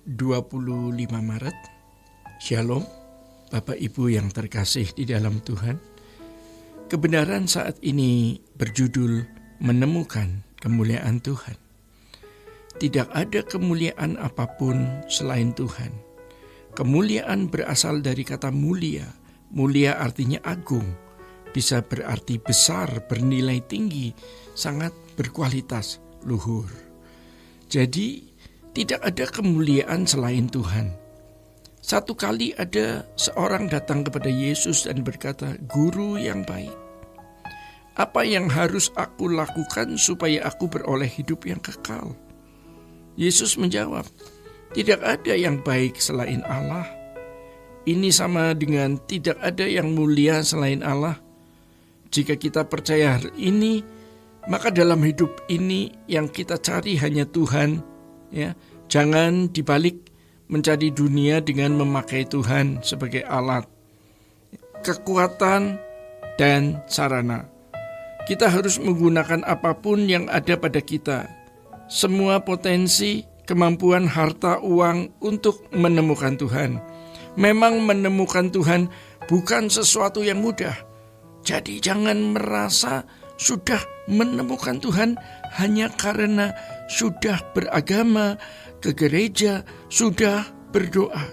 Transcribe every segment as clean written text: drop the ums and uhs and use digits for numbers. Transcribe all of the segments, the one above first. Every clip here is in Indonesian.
25 Maret. Shalom, Bapak Ibu yang terkasih di dalam Tuhan. Kebenaran saat ini berjudul menemukan kemuliaan Tuhan. Tidak ada kemuliaan apapun selain Tuhan. Kemuliaan berasal dari kata mulia. Mulia artinya agung, bisa berarti besar, bernilai tinggi, sangat berkualitas, luhur. Jadi tidak ada kemuliaan selain Tuhan. Satu kali ada seorang datang kepada Yesus dan berkata, "Guru yang baik, apa yang harus aku lakukan supaya aku beroleh hidup yang kekal?" Yesus menjawab, "Tidak ada yang baik selain Allah." Ini sama dengan tidak ada yang mulia selain Allah. Jika kita percaya hal ini, maka dalam hidup ini yang kita cari hanya Tuhan. Ya, jangan dibalik mencari dunia dengan memakai Tuhan sebagai alat, kekuatan, dan sarana. Kita harus menggunakan apapun yang ada pada kita, semua potensi, kemampuan, harta, uang untuk menemukan Tuhan. Memang menemukan Tuhan bukan sesuatu yang mudah. Jadi jangan merasa sudah menemukan Tuhan hanya karena sudah beragama, ke gereja, sudah berdoa.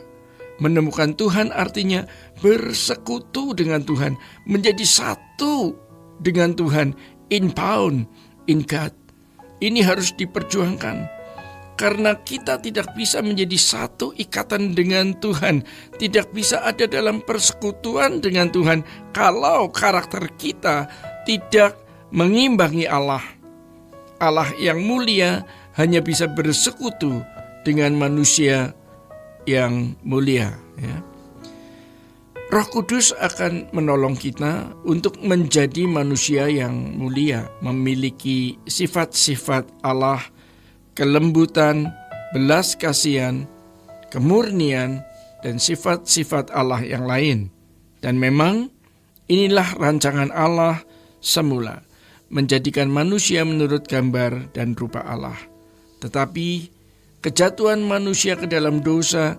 Menemukan Tuhan artinya bersekutu dengan Tuhan, menjadi satu dengan Tuhan, inbound in God. Ini harus diperjuangkan, karena kita tidak bisa menjadi satu ikatan dengan Tuhan, tidak bisa ada dalam persekutuan dengan Tuhan kalau karakter kita tidak mengimbangi Allah. Allah yang mulia hanya bisa bersekutu dengan manusia yang mulia. Ya. Roh Kudus akan menolong kita untuk menjadi manusia yang mulia, memiliki sifat-sifat Allah, kelembutan, belas kasihan, kemurnian, dan sifat-sifat Allah yang lain. Dan memang inilah rancangan Allah semula, menjadikan manusia menurut gambar dan rupa Allah. Tetapi kejatuhan manusia ke dalam dosa,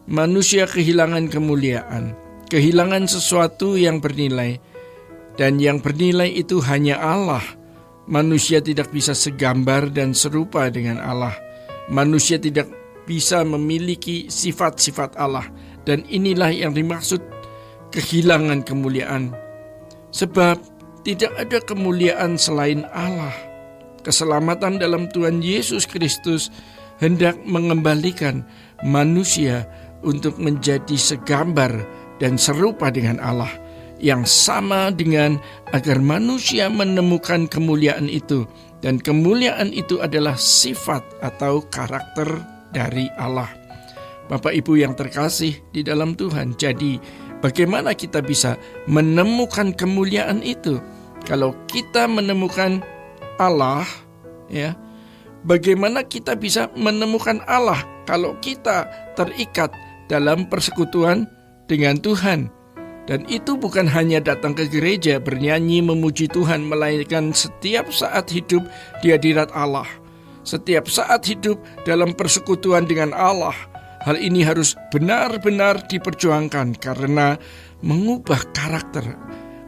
manusia kehilangan kemuliaan, kehilangan sesuatu yang bernilai, dan yang bernilai itu hanya Allah. Manusia tidak bisa segambar dan serupa dengan Allah. Manusia tidak bisa memiliki sifat-sifat Allah, dan inilah yang dimaksud kehilangan kemuliaan. Sebab tidak ada kemuliaan selain Allah. Keselamatan dalam Tuhan Yesus Kristus hendak mengembalikan manusia untuk menjadi segambar dan serupa dengan Allah, yang sama dengan agar manusia menemukan kemuliaan itu. Dan kemuliaan itu adalah sifat atau karakter dari Allah. Bapak Ibu yang terkasih di dalam Tuhan, jadi bagaimana kita bisa menemukan kemuliaan itu? Kalau kita menemukan Allah, ya, bagaimana kita bisa menemukan Allah kalau kita terikat dalam persekutuan dengan Tuhan? Dan itu bukan hanya datang ke gereja bernyanyi memuji Tuhan, melainkan setiap saat hidup di hadirat Allah, setiap saat hidup dalam persekutuan dengan Allah. Hal ini harus benar-benar diperjuangkan karena mengubah karakter,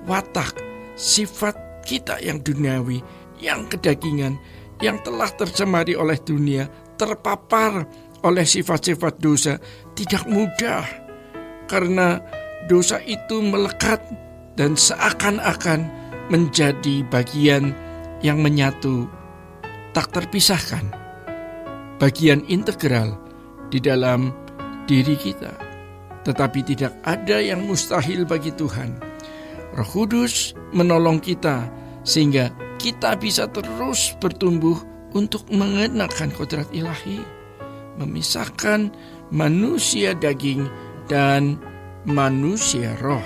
watak, sifat kita yang duniawi, yang kedagingan, yang telah tercemari oleh dunia, terpapar oleh sifat-sifat dosa, tidak mudah. Karena dosa itu melekat dan seakan-akan menjadi bagian yang menyatu, tak terpisahkan, bagian integral di dalam diri kita. Tetapi tidak ada yang mustahil bagi Tuhan. Roh Kudus menolong kita sehingga kita bisa terus bertumbuh untuk mengenakan kodrat ilahi, memisahkan manusia daging dan manusia roh,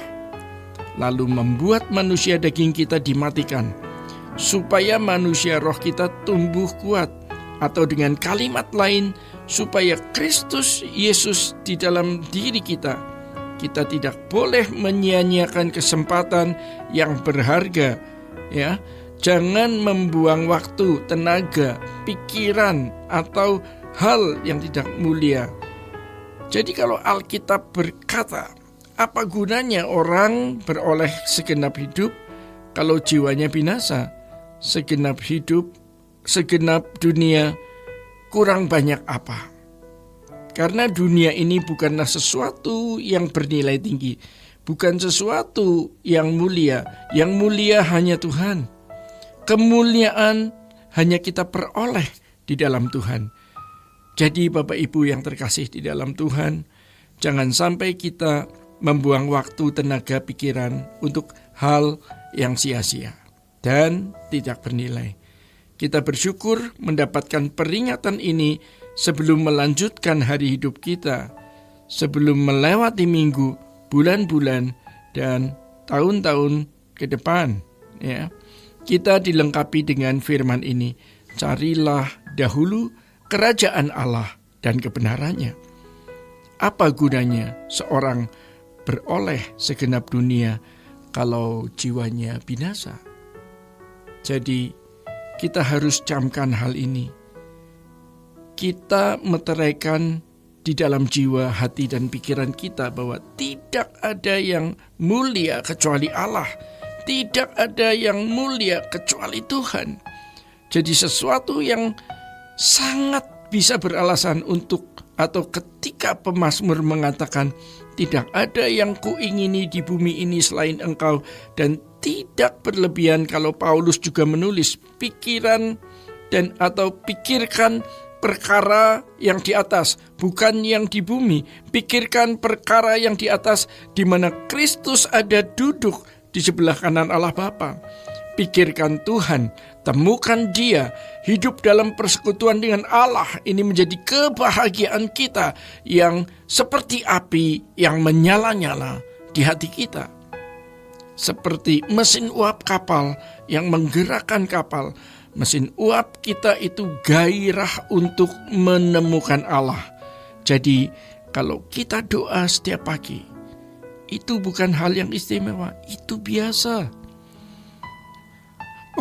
lalu membuat manusia daging kita dimatikan supaya manusia roh kita tumbuh kuat, atau dengan kalimat lain, supaya Kristus Yesus di dalam diri kita. Kita tidak boleh menyia-nyiakan kesempatan yang berharga, ya. Jangan membuang waktu, tenaga, pikiran, atau hal yang tidak mulia. Jadi kalau Alkitab berkata, apa gunanya orang beroleh segenap hidup kalau jiwanya binasa? Segenap hidup, segenap dunia, kurang banyak apa? Karena dunia ini bukanlah sesuatu yang bernilai tinggi, bukan sesuatu yang mulia. Yang mulia hanya Tuhan. Kemuliaan hanya kita peroleh di dalam Tuhan. Jadi Bapak Ibu yang terkasih di dalam Tuhan, jangan sampai kita membuang waktu, tenaga, pikiran untuk hal yang sia-sia dan tidak bernilai. Kita bersyukur mendapatkan peringatan ini sebelum melanjutkan hari hidup kita, sebelum melewati minggu, bulan-bulan, dan tahun-tahun ke depan. Ya, kita dilengkapi dengan firman ini, carilah dahulu kerajaan Allah dan kebenarannya. Apa gunanya seorang beroleh segenap dunia kalau jiwanya binasa? Jadi kita harus camkan hal ini. Kita meteraikan di dalam jiwa, hati, dan pikiran kita bahwa tidak ada yang mulia kecuali Allah. Tidak ada yang mulia kecuali Tuhan. Jadi sesuatu yang sangat bisa beralasan untuk, atau ketika pemazmur mengatakan, tidak ada yang kuingini di bumi ini selain Engkau, dan tidak berlebihan kalau Paulus juga menulis pikiran dan atau pikirkan perkara yang di atas, bukan yang di bumi. Pikirkan perkara yang di atas, di mana Kristus ada duduk di sebelah kanan Allah Bapa. Pikirkan Tuhan, temukan Dia, hidup dalam persekutuan dengan Allah. Ini menjadi kebahagiaan kita yang seperti api yang menyala-nyala di hati kita. Seperti mesin uap kapal yang menggerakkan kapal. Mesin uap kita itu gairah untuk menemukan Allah. Jadi kalau kita doa setiap pagi, itu bukan hal yang istimewa, itu biasa.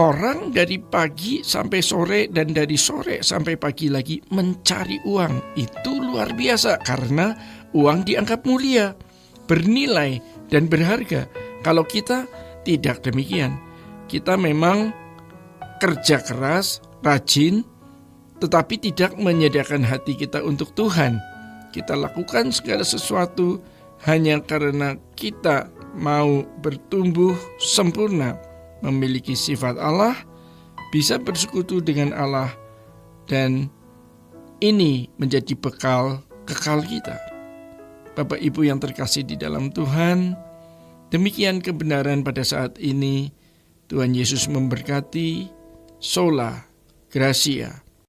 Orang dari pagi sampai sore dan dari sore sampai pagi lagi mencari uang. Itu luar biasa karena uang dianggap mulia, bernilai dan berharga. Kalau kita tidak demikian. Kita memang kerja keras, rajin, tetapi tidak menyediakan hati kita untuk Tuhan. Kita lakukan segala sesuatu hanya karena kita mau bertumbuh sempurna, memiliki sifat Allah, bisa bersekutu dengan Allah, dan ini menjadi bekal kekal kita. Bapak Ibu yang terkasih di dalam Tuhan, demikian kebenaran pada saat ini. Tuhan Yesus memberkati. Sola Gracia.